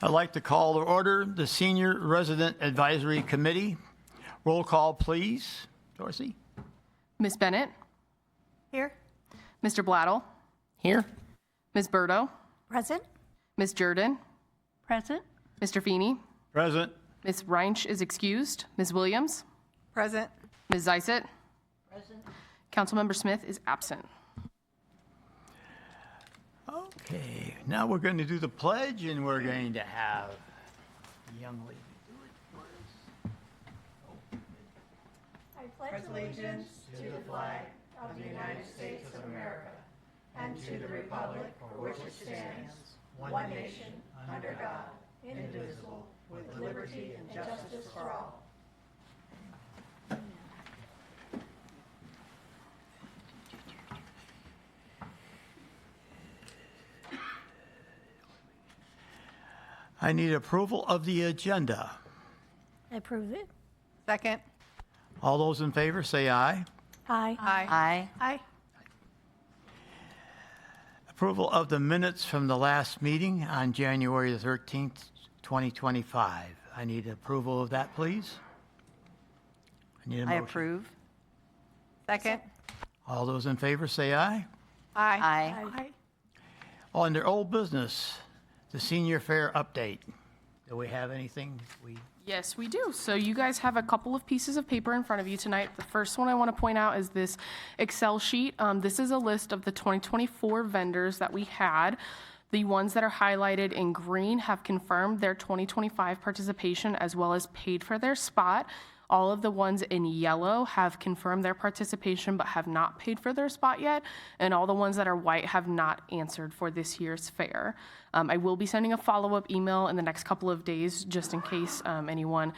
I'd like to call to order the Senior Resident Advisory Committee. Roll call, please. Dorsey? Ms. Bennett? Here. Mr. Blattle? Here. Ms. Burdo? Present. Ms. Jordan? Present. Mr. Feeney? Present. Ms. Reinsch is excused. Ms. Williams? Present. Ms. Zysett? Present. Councilmember Smith is absent. Okay, now we're going to do the pledge, and we're going to have the young lady do it for us. I pledge allegiance to the flag of the United States of America and to the republic for which it stands, one nation, under God, indivisible, with liberty and justice for all. I need approval of the agenda. I approve it. Second. All those in favor say aye. Aye. Aye. Aye. Approval of the minutes from the last meeting on January the 13th, 2025. I need approval of that, please. I need a I motion. approve. Second. All those in favor say aye. Aye. Aye. Under old business, the senior fair update. Do we have anything? Yes, we do. So you guys have a couple of pieces of paper in front of you tonight. The first one I want to point out is this Excel sheet. This is a list of the 2024 vendors that we had. The ones that are highlighted in green have confirmed their 2025 participation as well as paid for their spot. All of the ones in yellow have confirmed their participation but have not paid for their spot yet. And all the ones that are white have not answered for this year's fair. I will be sending a follow-up email in the next couple of days just in case anyone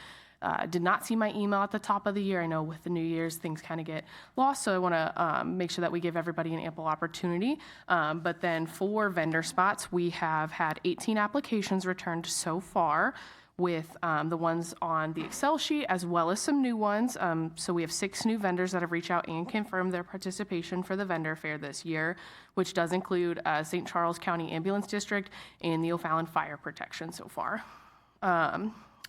did not see my email at the top of the year. I know with the New Year's things kind of get lost, so I want to make sure that we give everybody an ample opportunity. But then for vendor spots, we have had 18 applications returned so far, with the ones on the Excel sheet as well as some new ones. So we have 6 new vendors that have reached out and confirmed their participation for the vendor fair this year, which does include St. Charles County Ambulance District and the O'Fallon Fire Protection so far.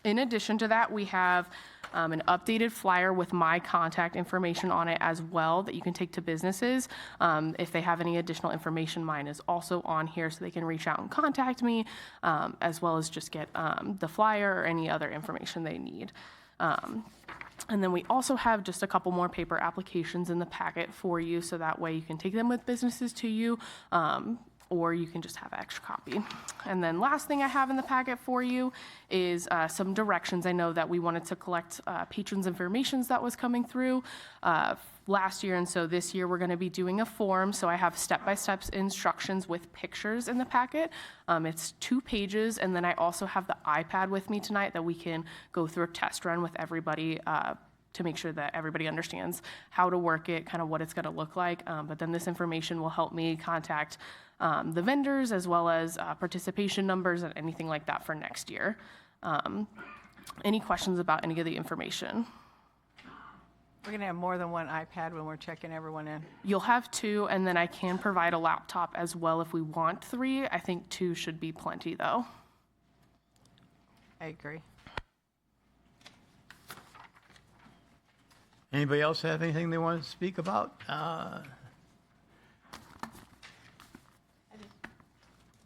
In addition to that, we have an updated flyer with my contact information on it as well that you can take to businesses. If they have any additional information, mine is also on here so they can reach out and contact me, as well as just get the flyer or any other information they need. And then we also have just a couple more paper applications in the packet for you, so that way you can take them with businesses to you, or you can just have an extra copy. And then last thing I have in the packet for you is some directions. I know that we wanted to collect patrons' information that was coming through last year, and so this year we're going to be doing a form. So I have step-by-step instructions with pictures in the packet. It's 2 pages, and then I also have the iPad with me tonight that we can go through a test run with everybody to make sure that everybody understands how to work it, kind of what it's going to look like. But then this information will help me contact the vendors as well as participation numbers and anything like that for next year. Any questions about any of the information? We're going to have more than one iPad when we're checking everyone in. You'll have 2, and then I can provide a laptop as well if we want 3. I think 2 should be plenty, though. I agree. Anybody else have anything they want to speak about?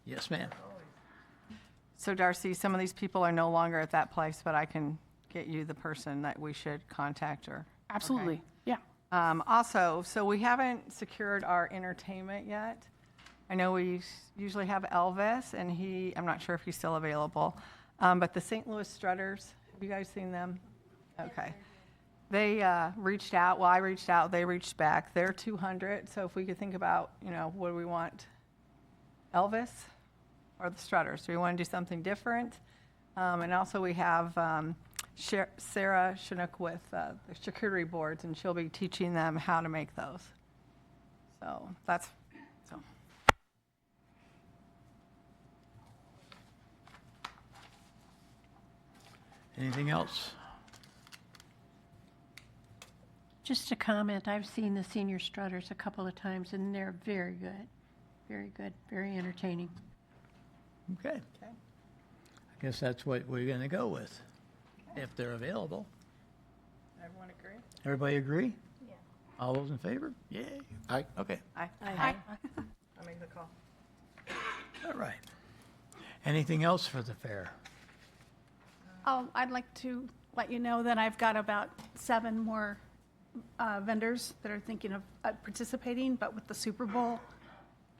Yes, ma'am. So Darcy, some of these people are no longer at that place, but I can get you the person that we should contact or. Absolutely, okay. Yeah. Also, so we haven't secured our entertainment yet. I know we usually have Elvis, and I'm not sure if he's still available, but the St. Louis Strutters, have you guys seen them? Okay. They reached out, well, I reached out, they reached back. They're 200, so if we could think about, what do we want? Elvis or the Strutters? Do we want to do something different? And also we have Sarah Chinook with the charcuterie boards, and she'll be teaching them how to make those. So that's, so. Anything else? Just a comment, I've seen the Senior Strutters a couple of times, and they're very good, very entertaining. Okay. guess that's what we're going to go with, if they're available. Everyone agree? Everybody agree? Yeah. All those in favor? Yay. Aye. Okay, Aye. Aye. I'll make the call. all right. Anything else for the fair? I'd like to let you know that I've got about 7 more vendors that are thinking of participating, but with the Super Bowl,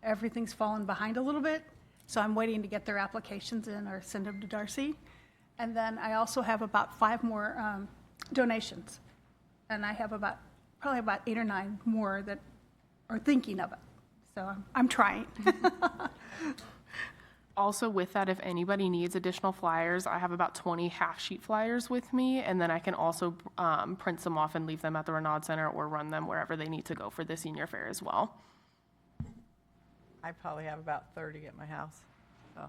everything's fallen behind a little bit. So I'm waiting to get their applications in or send them to Darcy. And then I also have about 5 more donations. And I have probably about 8 or 9 more that are thinking of it. So I'm trying. Also with that, if anybody needs additional flyers, I have about 20 half-sheet flyers with me, and then I can also print some off and leave them at the Renaud Center or run them wherever they need to go for the senior fair as well. I probably have about 30 at my house, so.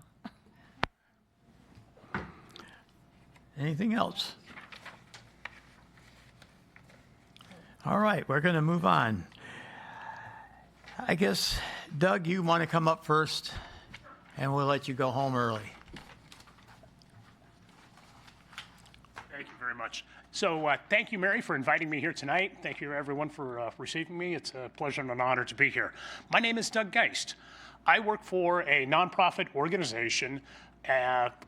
Anything else? All right, we're going to move on. I guess, Doug, you want to come up first, and we'll let you go home early. Thank you very much. So thank you, Mary, for inviting me here tonight. Thank you, everyone, for receiving me. It's a pleasure and an honor to be here. My name is Doug Geist. I work for a nonprofit organization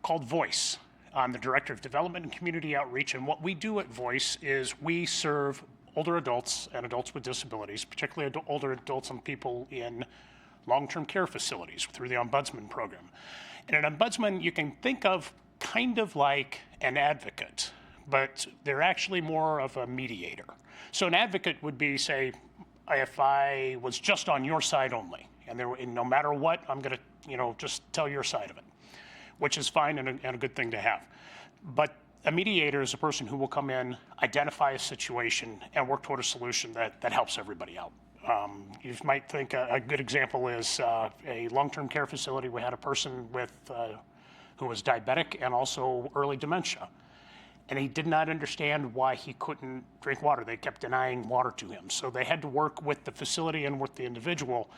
called Voice. I'm the Director of Development and Community Outreach, and what we do at Voice is we serve older adults and adults with disabilities, particularly older adults and people in long-term care facilities through the Ombudsman program. And an ombudsman you can think of kind of like an advocate, but they're actually more of a mediator. So an advocate would be, say, if I was just on your side only, and no matter what, I'm going to, just tell your side of it, which is fine and a good thing to have. But a mediator is a person who will come in, identify a situation, and work toward a solution that helps everybody out. You might think a good example is a long-term care facility. We had a person who was diabetic and also early dementia. And he did not understand why he couldn't drink water. They kept denying water to him. So they had to work with the facility and with the individual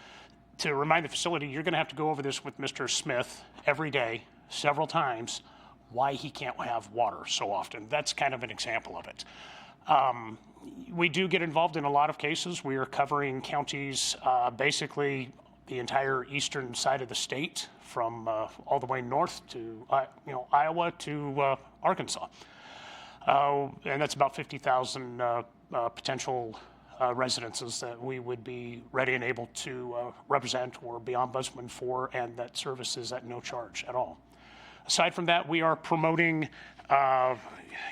to remind the facility, you're going to have to go over this with Mr. Smith every day, several times, why he can't have water so often. That's kind of an example of it. We do get involved in a lot of cases. We are covering counties, basically the entire eastern side of the state, from all the way north to Iowa to Arkansas. And that's about 50,000 potential residences that we would be ready and able to represent or be ombudsman for, and that service is at no charge at all. Aside from that, we are promoting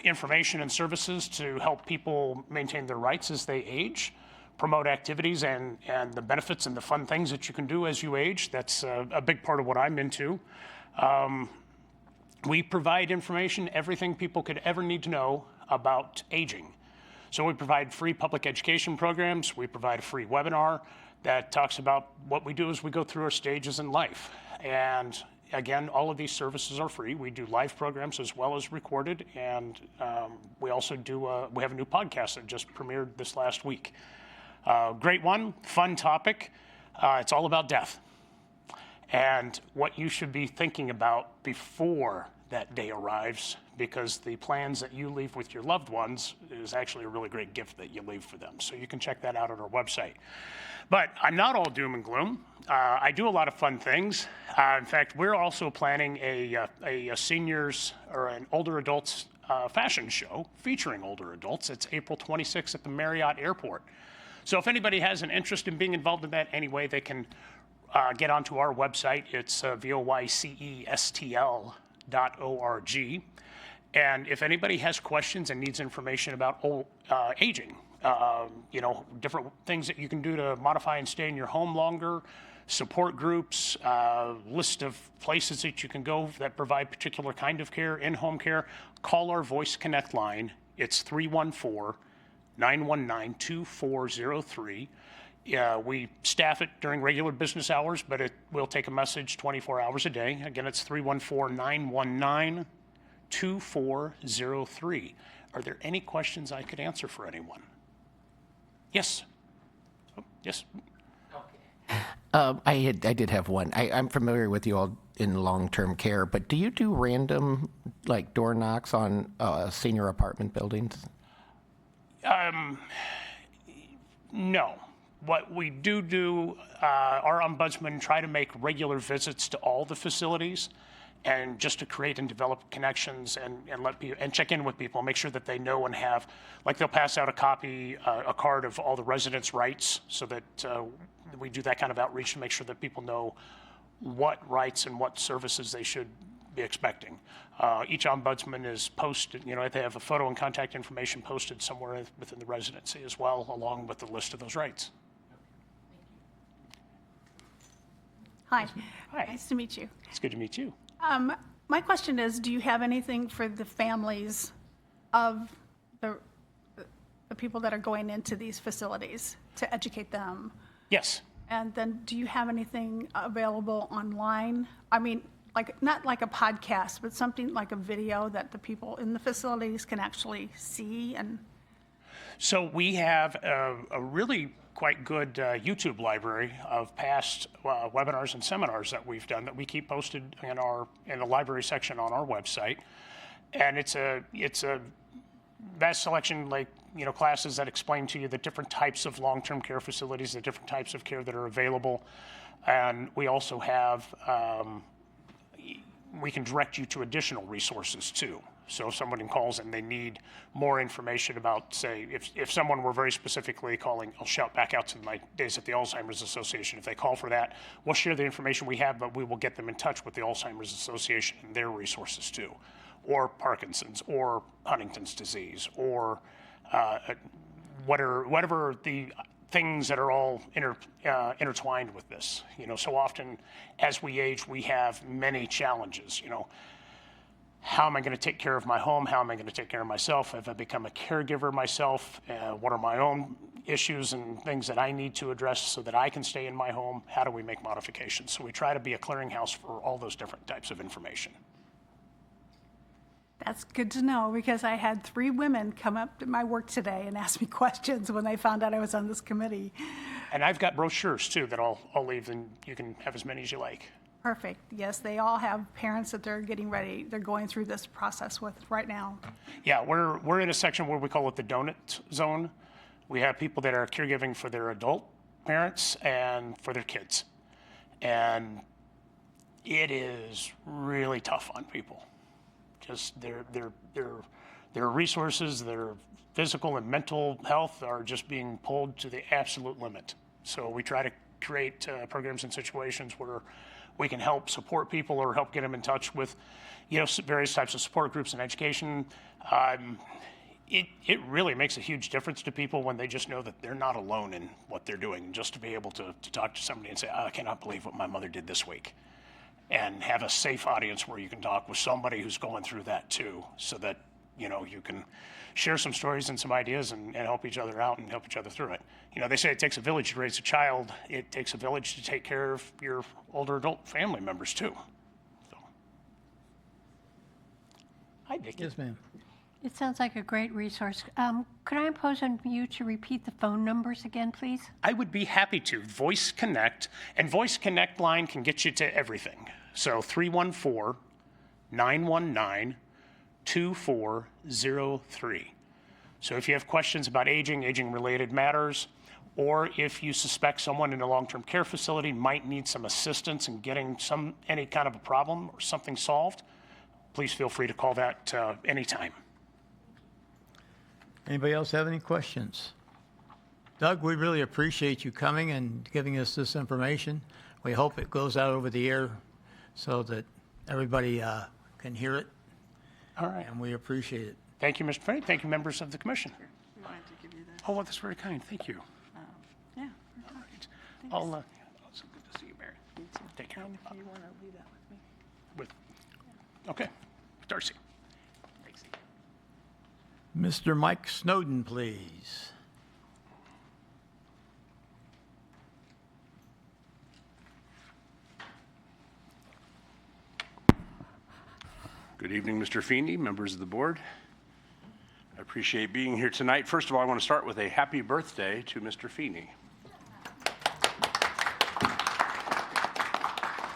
information and services to help people maintain their rights as they age, promote activities and the benefits and the fun things that you can do as you age. That's a big part of what I'm into. We provide information, everything people could ever need to know about aging. So we provide free public education programs. We provide a free webinar that talks about what we do as we go through our stages in life. And again, all of these services are free. We do live programs as well as recorded. And we also we have a new podcast that just premiered this last week. Great one, fun topic. It's all about death and what you should be thinking about before that day arrives, because the plans that you leave with your loved ones is actually a really great gift that you leave for them. So you can check that out on our website. But I'm not all doom and gloom. I do a lot of fun things. In fact, we're also planning a seniors or an older adults fashion show featuring older adults. It's April 26th at the Marriott Airport. So if anybody has an interest in being involved in that anyway, they can get onto our website. It's voicestl.org. And if anybody has questions and needs information about aging, different things that you can do to modify and stay in your home longer, support groups, list of places that you can go that provide particular kind of care, in-home care, call our Voice Connect line. It's 314-919-2403. We staff it during regular business hours, but it will take a message 24 hours a day. Again, it's 314-919-2403. Are there any questions I could answer for anyone? Yes. Oh, yes. I did have one. I'm familiar with the in long-term care, but do you do random, like, door knocks on senior apartment buildings? No. What we do, our ombudsman try to make regular visits to all the facilities, and just to create and develop connections and let people and check in with people, make sure that they know and have, like they'll pass out a copy, a card of all the residents' rights, so that we do that kind of outreach to make sure that people know what rights and what services they should be expecting. Each ombudsman is posted, they have a photo and contact information posted somewhere within the residency as well, along with the list of those rights. Hi. Hi. Nice to meet you. It's good to meet you. My question is, do you have anything for the families of the people that are going into these facilities to educate them? Yes. And then do you have anything available online? I mean, not like a podcast, but something like a video that the people in the facilities can actually see and... So we have a really quite good YouTube library of past webinars and seminars that we've done that we keep posted in the library section on our website, and it's a vast selection, like classes that explain to you the different types of long-term care facilities, the different types of care that are available, and we also have we can direct you to additional resources too. So if somebody calls and they need more information about, say, if someone were very specifically calling, I'll shout back out to my days at the Alzheimer's Association. If they call for that, we'll share the information we have, but we will get them in touch with the Alzheimer's Association and their resources too, or Parkinson's, or Huntington's disease, or whatever the things that are all intertwined with this. So often as we age, we have many challenges. How am I going to take care of my home? How am I going to take care of myself? Have I become a caregiver myself? What are my own issues and things that I need to address so that I can stay in my home? How do we make modifications? So we try to be a clearinghouse for all those different types of information. That's good to know, because I had 3 women come up to my work today and ask me questions when they found out I was on this committee. And I've got brochures too that I'll leave, and you can have as many as you like. Perfect. Yes, they all have parents that they're getting ready, they're going through this process with right now. Yeah, we're in a section where we call it the donut zone. We have people that are caregiving for their adult parents and for their kids. And it is really tough on people. Just their resources, their physical and mental health are just being pulled to the absolute limit. So we try to create programs and situations where we can help support people or help get them in touch with, various types of support groups and education. It really makes a huge difference to people when they just know that they're not alone in what they're doing. Just to be able to talk to somebody and say, I cannot believe what my mother did this week. And have a safe audience where you can talk with somebody who's going through that too, so that, you can share some stories and some ideas and help each other out and help each other through it. They say it takes a village to raise a child. It takes a village to take care of your older adult family members too. So. Hi, Vicki. Yes, ma'am. It sounds like a great resource. Could I impose on you to repeat the phone numbers again, please? I would be happy to. Voice Connect, and Voice Connect line can get you to everything. So 314-919-2403. So if you have questions about aging-related matters, or if you suspect someone in a long-term care facility might need some assistance in getting any kind of a problem or something solved, please feel free to call that anytime. Anybody else have any questions? Doug, we really appreciate you coming and giving us this information. We hope it goes out over the air so that everybody can hear it, All right. and we appreciate it. Thank you, Mr. Frey. Thank you, members of the commission. We wanted to give you this. Oh, well, that's very kind. Thank you. Yeah. All right. I'll, it's good to see you, Mary. Take care. And if you want to leave that with me. Okay. Darcy. Mr. Mike Snowden, please. Good evening, Mr. Feeney, members of the board. I appreciate being here tonight. First of all, I want to start with a happy birthday to Mr. Feeney.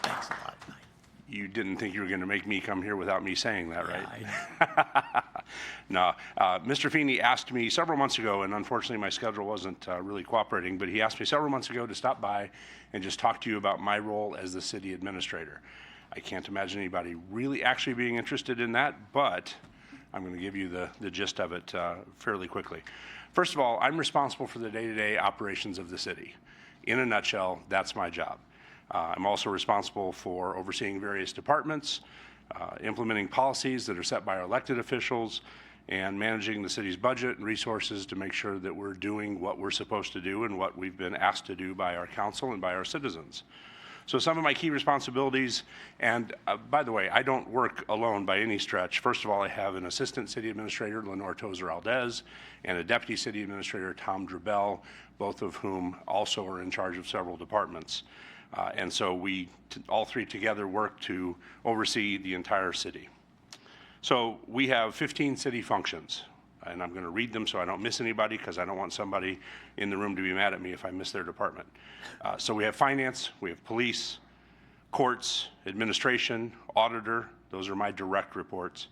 Thanks a lot, Mike. You didn't think you were going to make me come here without me saying that, right? Yeah, No. Mr. Feeney asked me several months ago, and unfortunately my schedule wasn't really cooperating, but he asked me several months ago to stop by and just talk to you about my role as the city administrator. I can't imagine anybody really actually being interested in that, but I'm going to give you the gist of it fairly quickly. First of all, I'm responsible for the day-to-day operations of the city. In a nutshell, that's my job. I'm also responsible for overseeing various departments, implementing policies that are set by our elected officials, and managing the city's budget and resources to make sure that we're doing what we're supposed to do and what we've been asked to do by our council and by our citizens. So some of my key responsibilities, and by the way, I don't work alone by any stretch. First of all, I have an assistant city administrator, Lenore Tozer-Aldez, and a deputy city administrator, Tom Drabell, both of whom also are in charge of several departments. And so we all three together work to oversee the entire city. So we have 15 city functions, and I'm going to read them so I don't miss anybody, because I don't want somebody in the room to be mad at me if I miss their department. So we have finance, we have police, courts, administration, auditor. Those are my direct reports.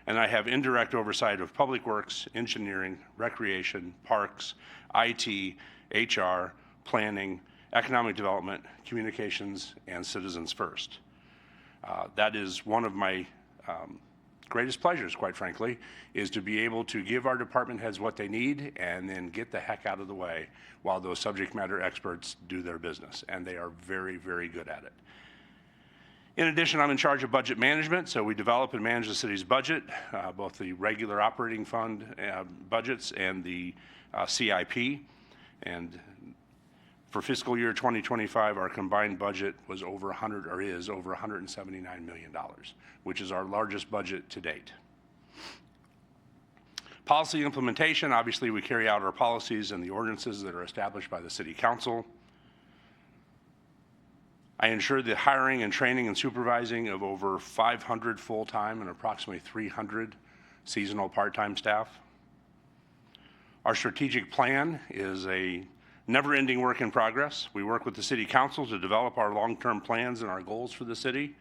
And I have indirect oversight of public works, engineering, recreation, parks, IT, HR, planning, economic development, communications, and citizens first. That is one of my greatest pleasures, quite frankly, is to be able to give our department heads what they need and then get the heck out of the way while those subject matter experts do their business. And they are very, very good at it. In addition, I'm in charge of budget management, so we develop and manage the city's budget, both the regular operating fund budgets and the CIP. And for fiscal year 2025, our combined budget was over 100, or is over $179 million, which is our largest budget to date. Policy implementation, obviously we carry out our policies and the ordinances that are established by the City Council. I ensure the hiring and training and supervising of over 500 full-time and approximately 300 seasonal part-time staff. Our strategic plan is a never-ending work in progress. We work with the City Council to develop our long-term plans and our goals for the city.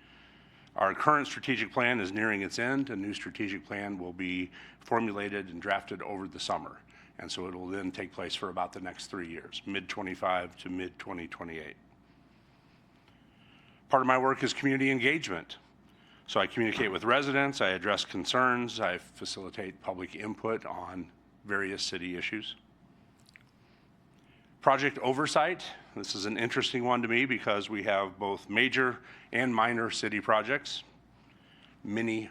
Our current strategic plan is nearing its end. A new strategic plan will be formulated and drafted over the summer. And so it will then take place for about the next 3 years, mid-25 to mid-2028. Part of my work is community engagement. So I communicate with residents, I address concerns, I facilitate public input on various city issues. Project oversight. This is an interesting one to me because we have both major and minor city projects, many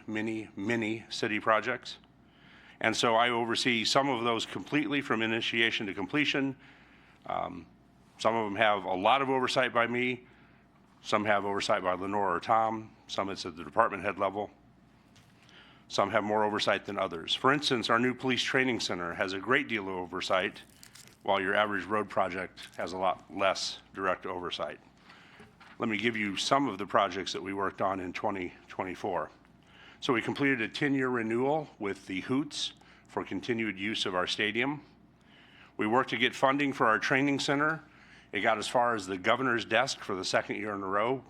city projects. And so I oversee some of those completely from initiation to completion. Some of them have a lot of oversight by me. Some have oversight by Lenore or Tom. Some it's at the department head level. Some have more oversight than others. For instance, our new police training center has a great deal of oversight, while your average road project has a lot less direct oversight. Let me give you some of the projects that we worked on in 2024. So we completed a 10-year renewal with the Hoots for continued use of our stadium. We worked to get funding for our training center. It got as far as the governor's desk for the second year in a row.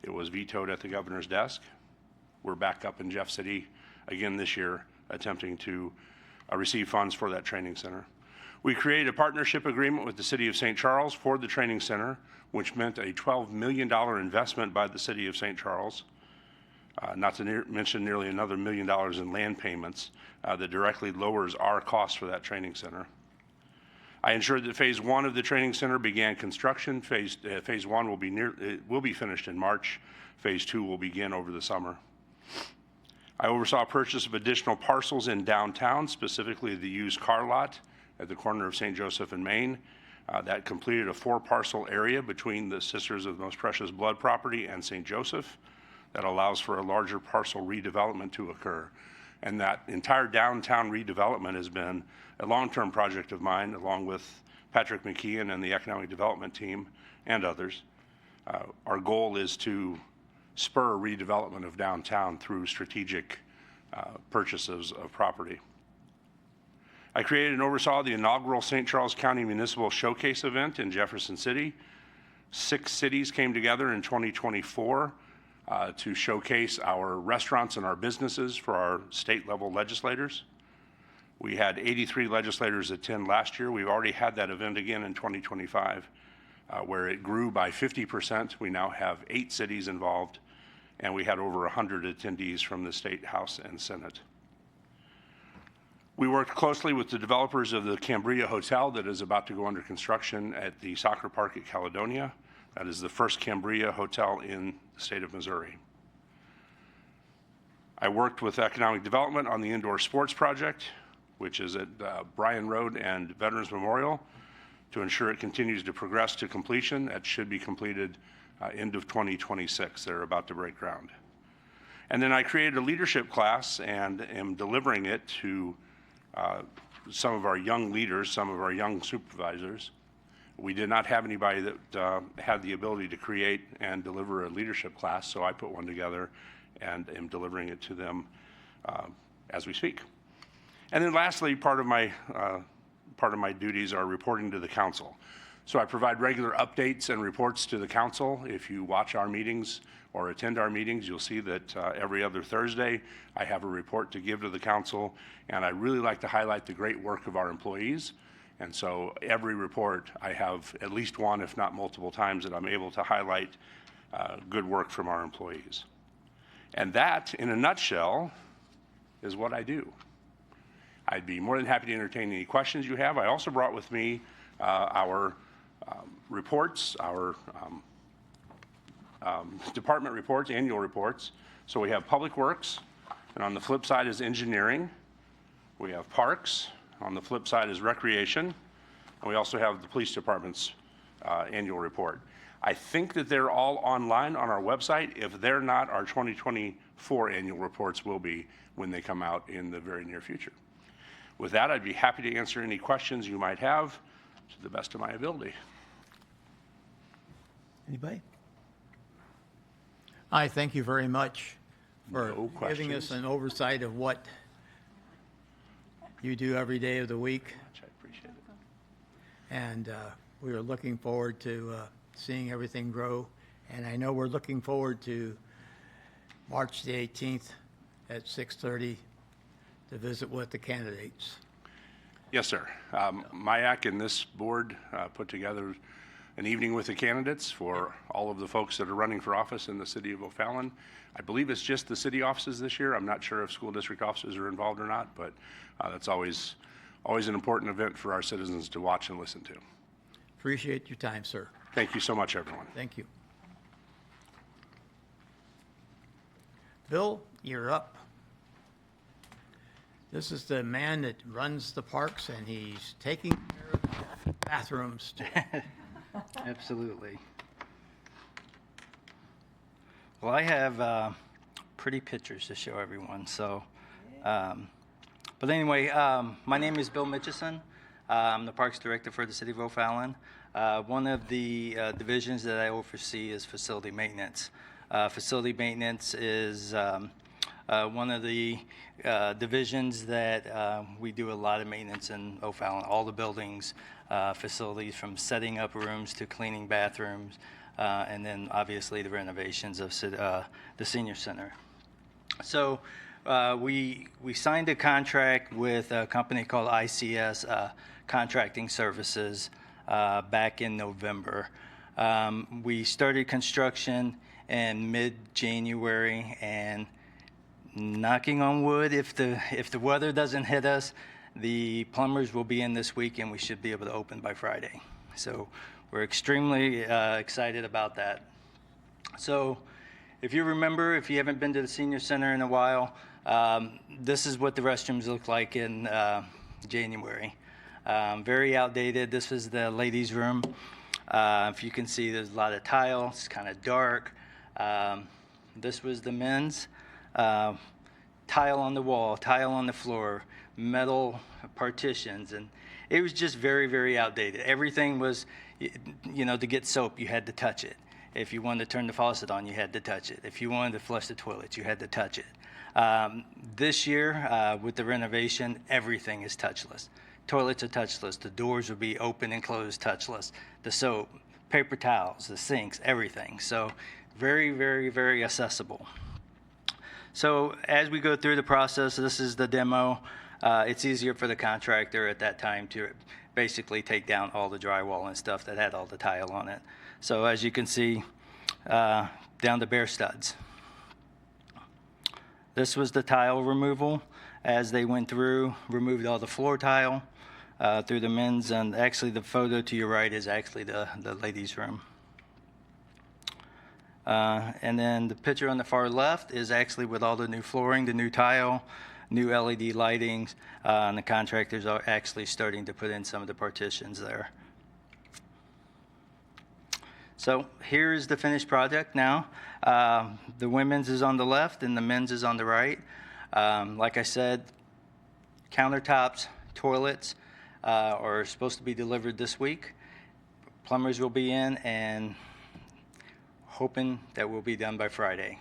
It was vetoed at the governor's desk. We're back up in Jeff City again this year, attempting to receive funds for that training center. We created a partnership agreement with the City of St. Charles for the training center, which meant a $12 million investment by the City of St. Charles, not to mention nearly another $1 million in land payments that directly lowers our costs for that training center. I ensured that phase one of the training center began construction. Phase one will be finished in March. Phase two will begin over the summer. I oversaw purchase of additional parcels in downtown, specifically the used car lot at the corner of St. Joseph and Main. That completed a 4-parcel area between the Sisters of the Most Precious Blood property and St. Joseph that allows for a larger parcel redevelopment to occur. And that entire downtown redevelopment has been a long-term project of mine, along with Patrick McKeon and the economic development team and others. Our goal is to spur redevelopment of downtown through strategic purchases of property. I created and oversaw the inaugural St. Charles County Municipal Showcase event in Jefferson City. 6 cities came together in 2024 to showcase our restaurants and our businesses for our state level legislators. We had 83 legislators attend last year. We've already had that event again in 2025, where it grew by 50%. We now have 8 cities involved, and we had over 100 attendees from the State House and Senate. We worked closely with the developers of the Cambria Hotel that is about to go under construction at the soccer park at Caledonia. That is the first Cambria Hotel in the state of Missouri. I worked with economic development on the indoor sports project, which is at Bryan Road and Veterans Memorial, to ensure it continues to progress to completion. That should be completed end of 2026. They're about to break ground. And then I created a leadership class and am delivering it to some of our young leaders, some of our young supervisors. We did not have anybody that had the ability to create and deliver a leadership class, so I put one together and am delivering it to them as we speak. And then lastly, part of my duties are reporting to the council. So I provide regular updates and reports to the council. If you watch our meetings or attend our meetings, you'll see that every other Thursday I have a report to give to the council, and I really like to highlight the great work of our employees. And so every report I have at least one, if not multiple times, that I'm able to highlight good work from our employees. And that, in a nutshell, is what I do. I'd be more than happy to entertain any questions you have. I also brought with me our reports, our department reports, annual reports. So we have Public Works, and on the flip side is Engineering. We have Parks, on the flip side is Recreation, and we also have the Police Department's annual report. I think that they're all online on our website. If they're not, our 2024 annual reports will be when they come out in the very near future. With that, I'd be happy to answer any questions you might have to the best of my ability. Anybody? I thank you very much for No giving us questions. an oversight of what you do every day of the week. I appreciate it. And we are looking forward to seeing everything grow. And I know we're looking forward to March the 18th at 6:30 to visit with the candidates. Yes, sir. MIAC and this board put together an evening with the candidates for all of the folks that are running for office in the city of O'Fallon. I believe it's just the city offices this year. I'm not sure if school district offices are involved or not, but that's always an important event for our citizens to watch and listen to. Appreciate your time, sir. Thank you so much, everyone. Thank you. Bill, you're up. This is the man that runs the parks, and he's taking care of the bathrooms too. Absolutely. Well, I have pretty pictures to show everyone. So, but anyway, my name is Bill Mitchison. I'm the Parks Director for the City of O'Fallon. One of the divisions that I oversee is facility maintenance. Facility maintenance is one of the divisions that we do a lot of maintenance in O'Fallon, all the buildings, facilities, from setting up rooms to cleaning bathrooms, and then obviously the renovations of the senior center. So we signed a contract with a company called ICS Contracting Services back in November. We started construction in mid-January, and knocking on wood, if the weather doesn't hit us, the plumbers will be in this week and we should be able to open by Friday. So we're extremely excited about that. So if you remember, if you haven't been to the senior center in a while, this is what the restrooms look like in January. Very outdated. This is the ladies' room. If you can see, there's a lot of tile. It's kind of dark. This was the men's. Tile on the wall, tile on the floor, metal partitions, and it was just very, very outdated. Everything was, to get soap, you had to touch it. If you wanted to turn the faucet on, you had to touch it. If you wanted to flush the toilets, you had to touch it. This year, with the renovation, everything is touchless. Toilets are touchless. The doors will be open and closed touchless. The soap, paper towels, the sinks, everything. So very, very, very accessible. So as we go through the process, this is the demo. It's easier for the contractor at that time to basically take down all the drywall and stuff that had all the tile on it. So as you can see, down to bare studs. This was the tile removal as they went through, removed all the floor tile through the men's, and actually the photo to your right is actually the ladies' room. And then the picture on the far left is actually with all the new flooring, the new tile, new LED lightings, and the contractors are actually starting to put in some of the partitions there. So here's the finished project now. The women's is on the left and the men's is on the right. Like I said, countertops, toilets are supposed to be delivered this week. Plumbers will be in and hoping that will be done by Friday.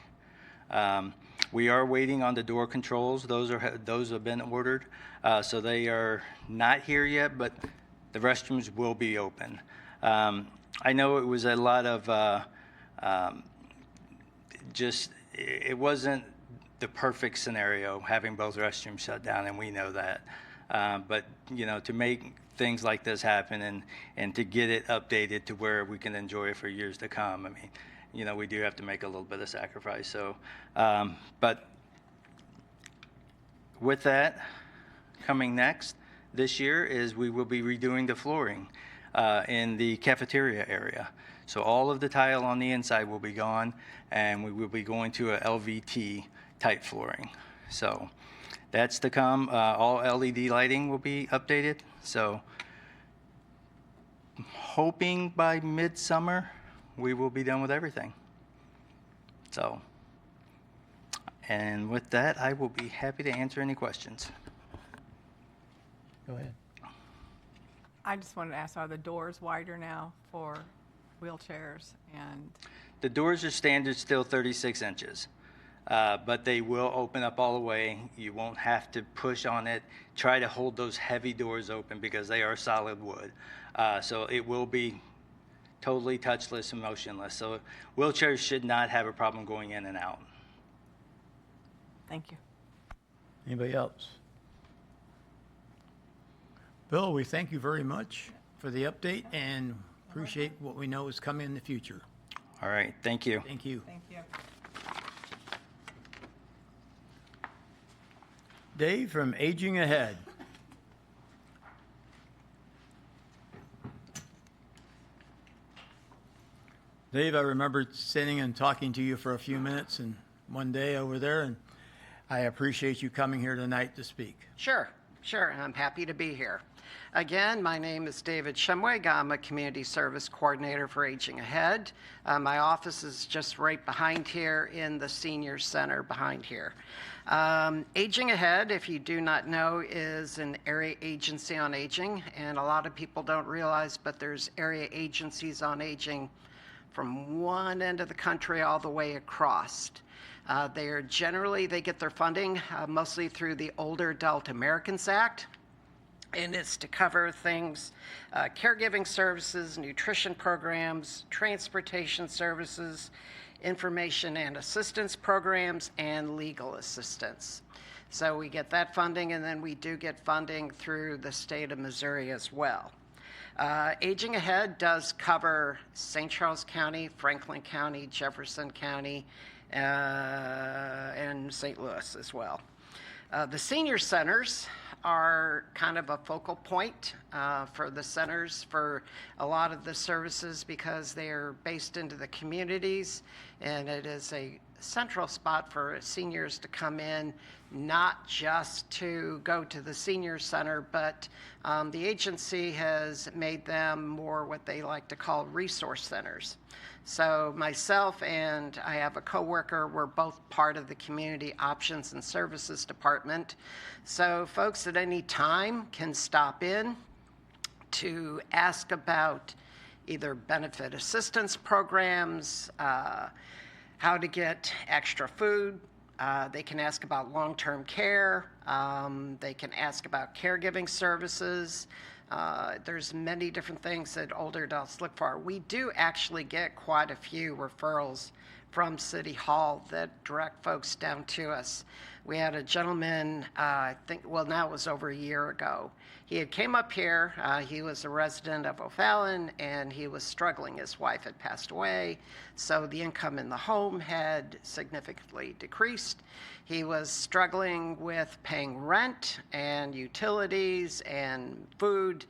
We are waiting on the door controls. Those have been ordered. So they are not here yet, but the restrooms will be open. I know it was a lot of it wasn't the perfect scenario having both restrooms shut down, and we know that. But you know, to make things like this happen and to get it updated to where we can enjoy it for years to come, I mean, you know, we do have to make a little bit of sacrifice. So, but with that, coming next this year is we will be redoing the flooring in the cafeteria area. So all of the tile on the inside will be gone, and we will be going to a LVT type flooring. So that's to come. All LED lighting will be updated. So hoping by midsummer we will be done with everything. So, and with that, I will be happy to answer any questions. Go ahead. I just wanted to ask, are the doors wider now for wheelchairs? And The doors are standard still 36 inches, but they will open up all the way. You won't have to push on it. Try to hold those heavy doors open because they are solid wood. So it will be totally touchless and motionless. So wheelchairs should not have a problem going in and out. thank you. Anybody else? Bill, we thank you very much for the update and appreciate what we know is coming in the future. All right, thank you. Thank you. Thank you. Dave from Aging Ahead. Dave, I remember sitting and talking to you for a few minutes and one day over there, and I appreciate you coming here tonight to speak. Sure. I'm happy to be here. Again, my name is David Shumway. I'm a Community Service Coordinator for Aging Ahead. My office is just right behind here in the Senior Center behind here. Aging Ahead, if you do not know, is an area agency on aging, and a lot of people don't realize, but there's area agencies on aging from one end of the country all the way across. They get their funding mostly through the Older Adult Americans Act, and it's to cover things, caregiving services, nutrition programs, transportation services, information and assistance programs, and legal assistance. So we get that funding, and then we do get funding through the state of Missouri as well. Aging Ahead does cover St. Charles County, Franklin County, Jefferson County, and St. Louis as well. The senior centers are kind of a focal point for the centers for a lot of the services because they are based into the communities, and it is a central spot for seniors to come in, not just to go to the senior center, but the agency has made them more what they like to call resource centers. So myself and I have a coworker, we're both part of the Community Options and Services Department. So folks at any time can stop in to ask about either benefit assistance programs, how to get extra food. They can ask about long-term care. They can ask about caregiving services. There's many different things that older adults look for. We do actually get quite a few referrals from City Hall that direct folks down to us. We had a gentleman, I think, well, now it was over a year ago. He had came up here. He was a resident of O'Fallon, and he was struggling. His wife had passed away, so the income in the home had significantly decreased. He was struggling with paying rent and utilities and food,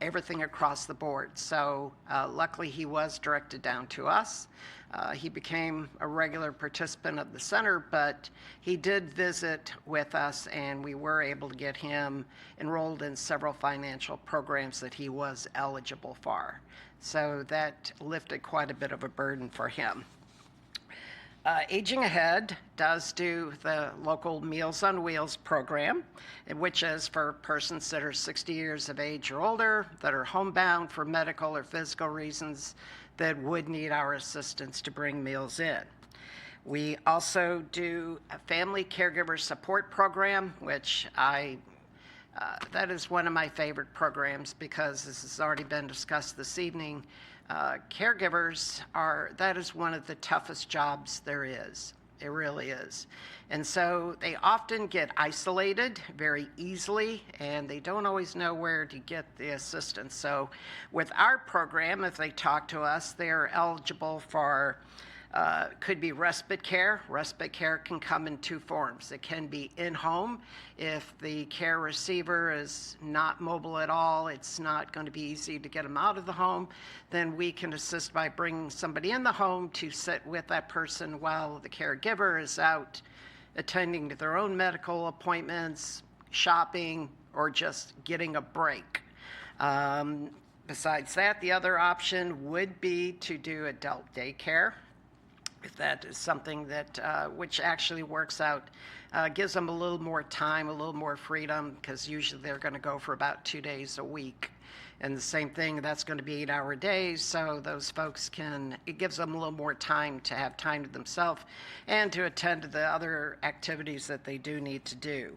everything across the board. So luckily he was directed down to us. He became a regular participant of the center, but he did visit with us, and we were able to get him enrolled in several financial programs that he was eligible for. So that lifted quite a bit of a burden for him. Aging Ahead does do the local Meals on Wheels program, which is for persons that are 60 years of age or older, that are homebound for medical or physical reasons, that would need our assistance to bring meals in. We also do a family caregiver support program, which that is one of my favorite programs because this has already been discussed this evening. Caregivers that is one of the toughest jobs there is. It really is. And so they often get isolated very easily, and they don't always know where to get the assistance. So with our program, if they talk to us, they're eligible for could be respite care. Respite care can come in two forms. It can be in-home. If the care receiver is not mobile at all, it's not going to be easy to get them out of the home, then we can assist by bringing somebody in the home to sit with that person while the caregiver is out attending to their own medical appointments, shopping, or just getting a break. Besides that, the other option would be to do adult daycare. If that is something that, which actually works out, gives them a little more time, a little more freedom, because usually they're going to go for about 2 days a week. And the same thing, that's going to be 8-hour days, so those folks it gives them a little more time to have time to themselves and to attend to the other activities that they do need to do.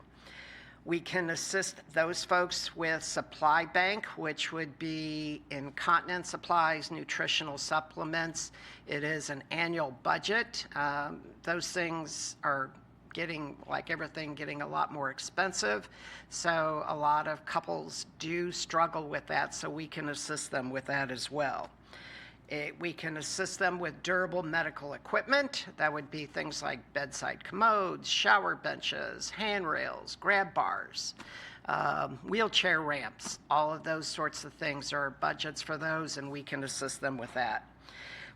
We can assist those folks with supply bank, which would be incontinence supplies, nutritional supplements. It is an annual budget. Those things are getting, like everything, getting a lot more expensive. So a lot of couples do struggle with that, so we can assist them with that as well. We can assist them with durable medical equipment. That would be things like bedside commodes, shower benches, handrails, grab bars, wheelchair ramps. All of those sorts of things are budgets for those, and we can assist them with that.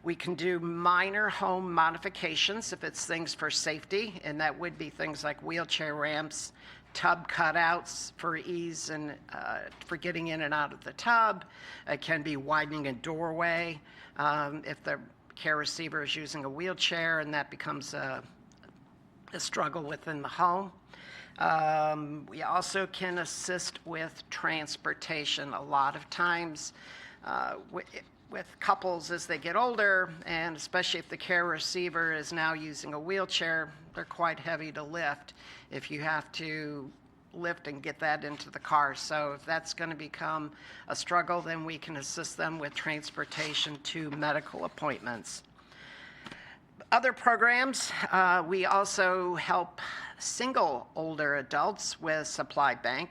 We can do minor home modifications if it's things for safety, and that would be things like wheelchair ramps, tub cutouts for ease and for getting in and out of the tub. It can be widening a doorway if the care receiver is using a wheelchair and that becomes a struggle within the home. We also can assist with transportation. A lot of times with couples as they get older, and especially if the care receiver is now using a wheelchair, they're quite heavy to lift if you have to lift and get that into the car. So if that's going to become a struggle, then we can assist them with transportation to medical appointments. Other programs, we also help single older adults with supply bank.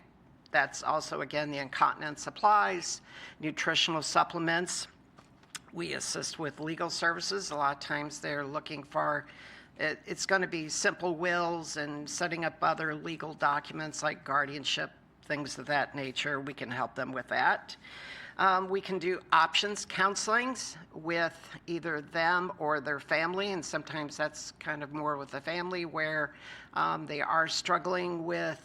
That's also, again, the incontinence supplies, nutritional supplements. We assist with legal services. A lot of times they're looking for, it's going to be simple wills and setting up other legal documents like guardianship, things of that nature. We can help them with that. We can do options counselings with either them or their family, and sometimes that's kind of more with the family where they are struggling with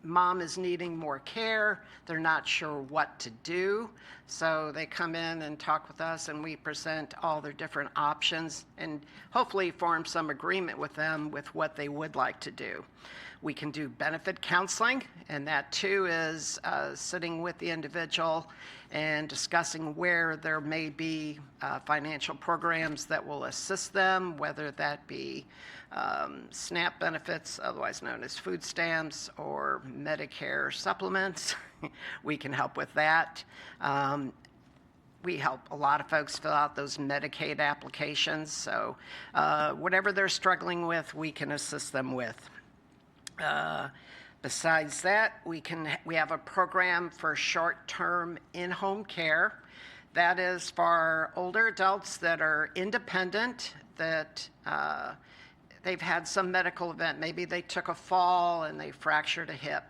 mom is needing more care. They're not sure what to do. So they come in and talk with us, and we present all their different options and hopefully form some agreement with them with what they would like to do. We can do benefit counseling, and that too is sitting with the individual and discussing where there may be financial programs that will assist them, whether that be SNAP benefits, otherwise known as food stamps, or Medicare supplements. We can help with that. we help a lot of folks fill out those Medicaid applications. So whatever they're struggling with, we can assist them with. Besides that, we have a program for short-term in-home care. That is for older adults that are independent, that they've had some medical event. Maybe they took a fall and they fractured a hip.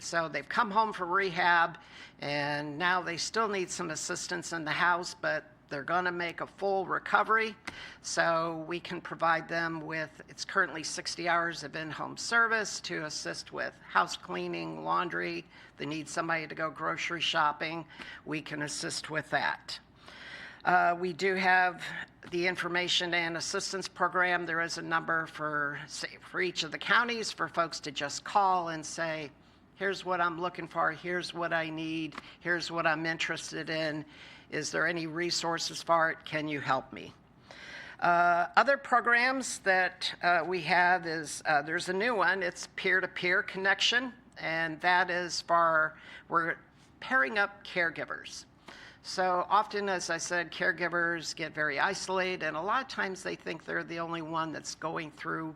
So they've come home from rehab, and now they still need some assistance in the house, but they're going to make a full recovery. So we can provide them with, it's currently 60 hours of in-home service to assist with house cleaning, laundry. They need somebody to go grocery shopping. We can assist with that. We do have the information and assistance program. There is a number for each of the counties for folks to just call and say, here's what I'm looking for, here's what I need, here's what I'm interested in. Is there any resources for it? Can you help me? Other programs that we have is, there's a new one, it's peer-to-peer connection, and that is for, we're pairing up caregivers. So often, as I said, caregivers get very isolated, and a lot of times they think they're the only one that's going through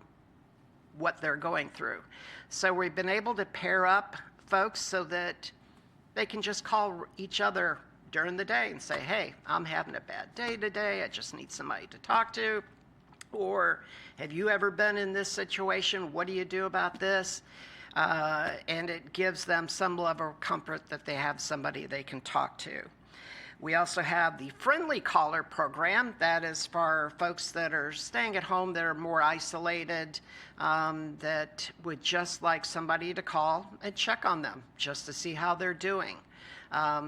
what they're going through. So we've been able to pair up folks so that they can just call each other during the day and say, hey, I'm having a bad day today, I just need somebody to talk to. Or, have you ever been in this situation? What do you do about this? And it gives them some level of comfort that they have somebody they can talk to. We also have the Friendly Caller program. That is for folks that are staying at home, that are more isolated, that would just like somebody to call and check on them just to see how they're doing.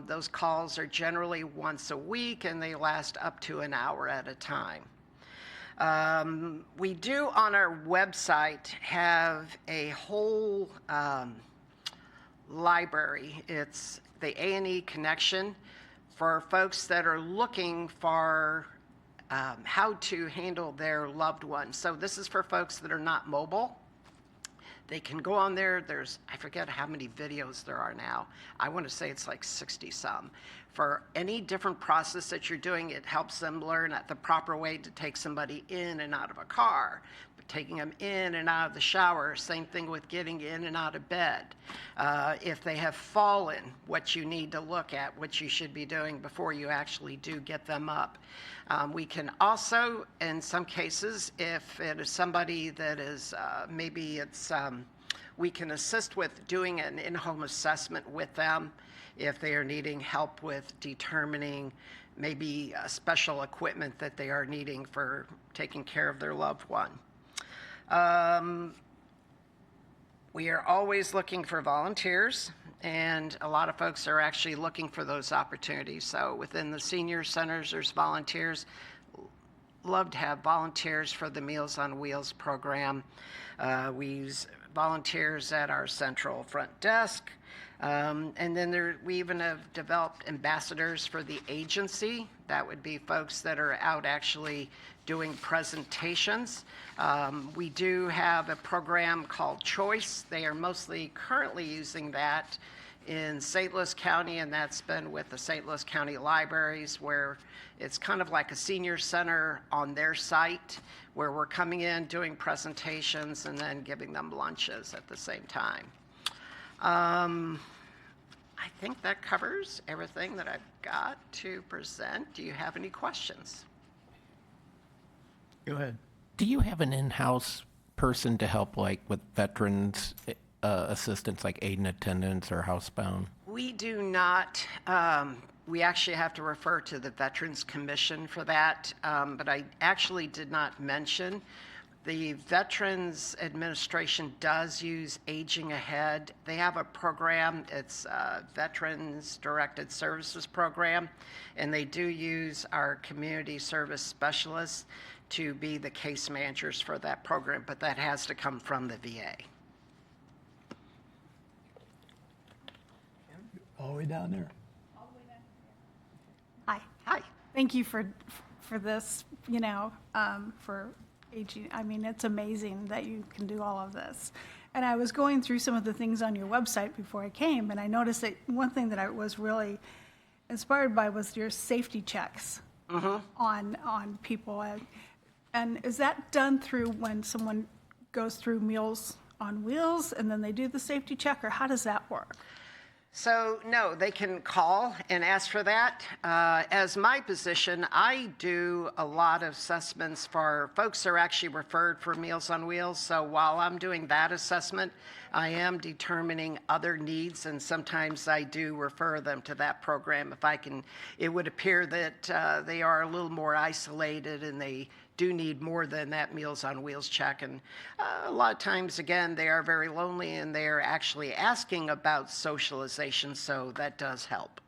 Those calls are generally once a week, and they last up to an hour at a time. We do on our website have a whole library. It's the A&E Connection for folks that are looking for how to handle their loved ones. So this is for folks that are not mobile. They can go on there. There's, I forget how many videos there are now. I want to say it's like 60 some. For any different process that you're doing, it helps them learn the proper way to take somebody in and out of a car, taking them in and out of the shower. Same thing with getting in and out of bed. If they have fallen, what you need to look at, what you should be doing before you actually do get them up. We can also, in some cases, if it is somebody that is, maybe it's, we can assist with doing an in-home assessment with them if they are needing help with determining maybe special equipment that they are needing for taking care of their loved one. We are always looking for volunteers, and a lot of folks are actually looking for those opportunities. So within the senior centers, there's volunteers. Love to have volunteers for the Meals on Wheels program. We use volunteers at our central front desk. And then we even have developed ambassadors for the agency. That would be folks that are out actually doing presentations. We do have a program called Choice. They are mostly currently using that in St. Louis County, and that's been with the St. Louis County Libraries, where it's kind of like a senior center on their site, where we're coming in, doing presentations, and then giving them lunches at the same time. I think that covers everything that I've got to present. Do you have any questions? Go ahead. Do you have an in-house person to help, like, with veterans assistance, like aid and attendance or housebound? We do not. We actually have to refer to the Veterans Commission for that, but I actually did not mention the Veterans Administration does use Aging Ahead. They have a program, it's a Veterans Directed Services Program, and they do use our community service specialists to be the case managers for that program, but that has to come from the VA. All the way down there. Hi. Hi. Thank you for this, for aging. I mean, it's amazing that you can do all of this. And I was going through some of the things on your website before I came, and I noticed that one thing that I was really inspired by was your safety checks on people. And is that done through when someone goes through Meals on Wheels and then they do the safety check, or how does that work? So, no, they can call and ask for that. As my position, I do a lot of assessments for folks who are actually referred for Meals on Wheels. So while I'm doing that assessment, I am determining other needs, and sometimes I do refer them to that program if I can. It would appear that they are a little more isolated and they do need more than that Meals on Wheels check. And a lot of times, again, they are very lonely and they are actually asking about socialization, so that does help.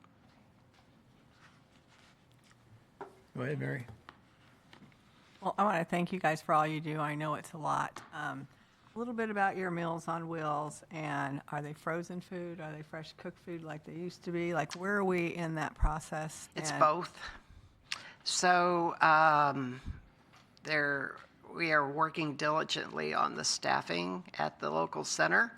Go ahead, Mary. Well, I want to thank you guys for all you do. I know it's a lot. A little bit about your Meals on Wheels, and are they frozen food? Are they fresh cooked food like they used to be? Like, where are we in that process? It's And- both. So we are working diligently on the staffing at the local center.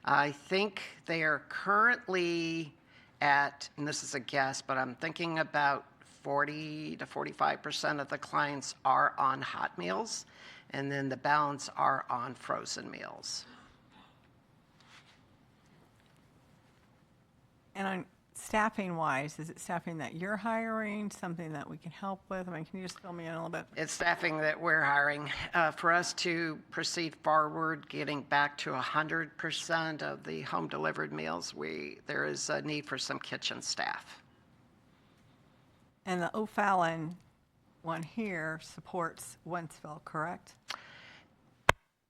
I think they are currently at, and this is a guess, but I'm thinking about 40 to 45% of the clients are on hot meals, and then the balance are on frozen meals. And on staffing wise, is it staffing that you're hiring, something that we can help with? I mean, can you just fill me in a little bit? It's staffing that we're hiring. For us to proceed forward, getting back to 100% of the home delivered meals, there is a need for some kitchen staff. And the O'Fallon one here supports Wentzville, correct?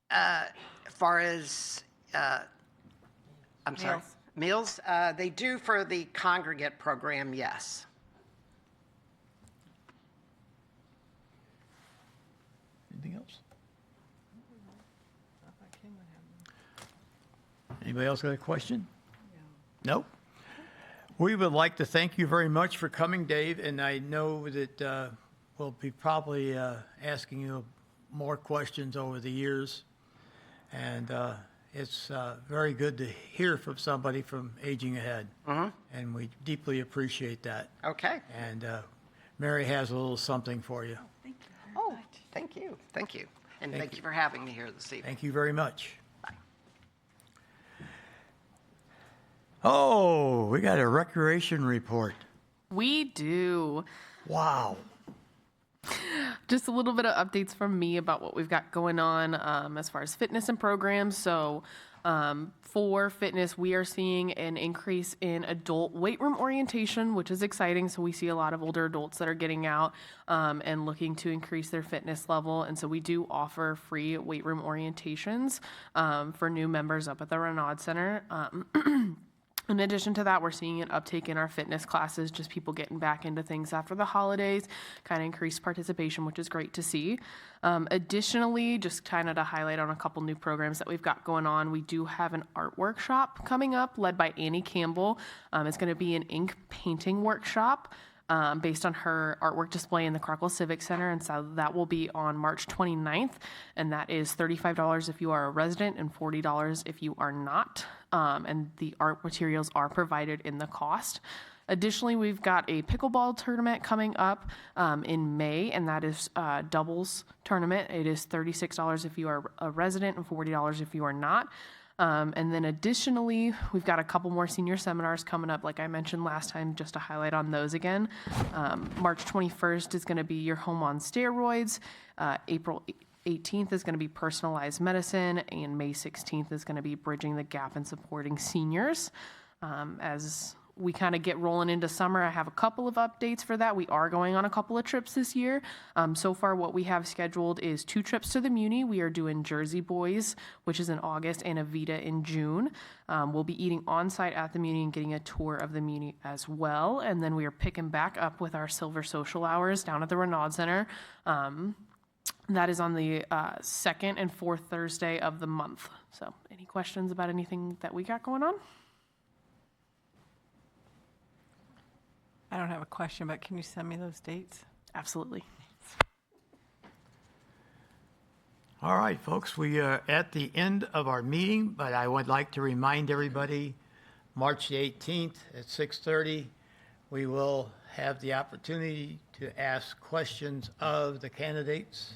As far as, I'm sorry, meals, they do for the congregate program, yes. Anything else? Anybody else got a question? Nope. We would like to thank you very much for coming, Dave, and I know that we'll be probably asking you more questions over the years. And it's very good to hear from somebody from Aging Ahead. And we deeply appreciate that. Okay. And Mary has a little something for you. Thank you very Oh, much. thank you. Thank you. And Thank thank you. you for having me here this evening. Thank you very much. Bye. Oh, we got a recreation report. We do. Wow. Just a little bit of updates from me about what we've got going on as far as fitness and programs. So for fitness, we are seeing an increase in adult weight room orientation, which is exciting. So we see a lot of older adults that are getting out and looking to increase their fitness level. And so we do offer free weight room orientations for new members up at the Renaud Center. In addition to that, we're seeing an uptake in our fitness classes, just people getting back into things after the holidays, kind of increased participation, which is great to see. Additionally, just kind of to highlight on a couple new programs that we've got going on, we do have an art workshop coming up led by Annie Campbell. It's going to be an ink painting workshop based on her artwork display in the Crackle Civic Center. And so that will be on March 29th. And that is $35 if you are a resident and $40 if you are not. And the art materials are provided in the cost. Additionally, we've got a pickleball tournament coming up in May, and that is a doubles tournament. It is $36 if you are a resident and $40 if you are not. And then additionally, we've got a couple more senior seminars coming up, like I mentioned last time, just to highlight on those again. March 21st is going to be Your Home on Steroids. April 18th is going to be Personalized Medicine, and May 16th is going to be Bridging the Gap and Supporting Seniors. As we kind of get rolling into summer, I have a couple of updates for that. We are going on a couple of trips this year. So far, what we have scheduled is 2 trips to the Muni. We are doing Jersey Boys, which is in August, and Avita in June. We'll be eating on-site at the Muni and getting a tour of the Muni as well. And then we are picking back up with our Silver Social Hours down at the Renaud Center. That is on the 2nd and 4th Thursday of the month. So any questions about anything that we got going on? I don't have a question, but can you send me those dates? Absolutely. All right, folks, we are at the end of our meeting, but I would like to remind everybody, March the 18th at 6:30, We will have the opportunity to ask questions of the candidates.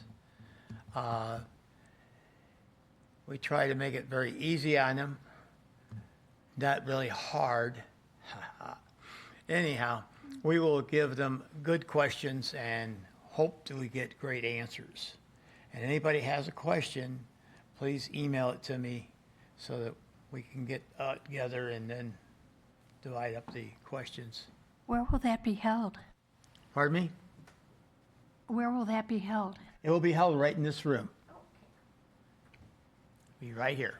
We try to make it very easy on them, not really hard. Anyhow, we will give them good questions and hope that we get great answers. And anybody has a question, please email it to me so that we can get together and then divide up the questions. Where will that be held? Pardon me? Where will that be held? It will be held right in this room. Be right here.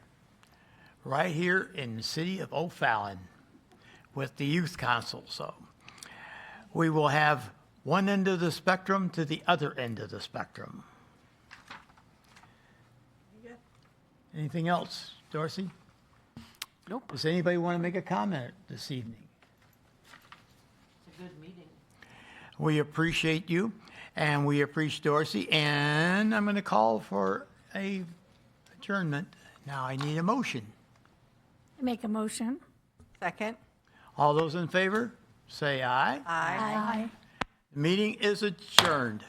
Right here in the city of O'Fallon with the youth council. So we will have one end of the spectrum to the other end of the spectrum. Anything else, Dorsey? Nope. Does anybody want to make a comment this evening? It's a good meeting. We appreciate you, and we appreciate Dorsey, and I'm going to call for a adjournment. Now I need a motion. I make a motion. Second? All those in favor, say aye. Aye. Aye. The meeting is adjourned.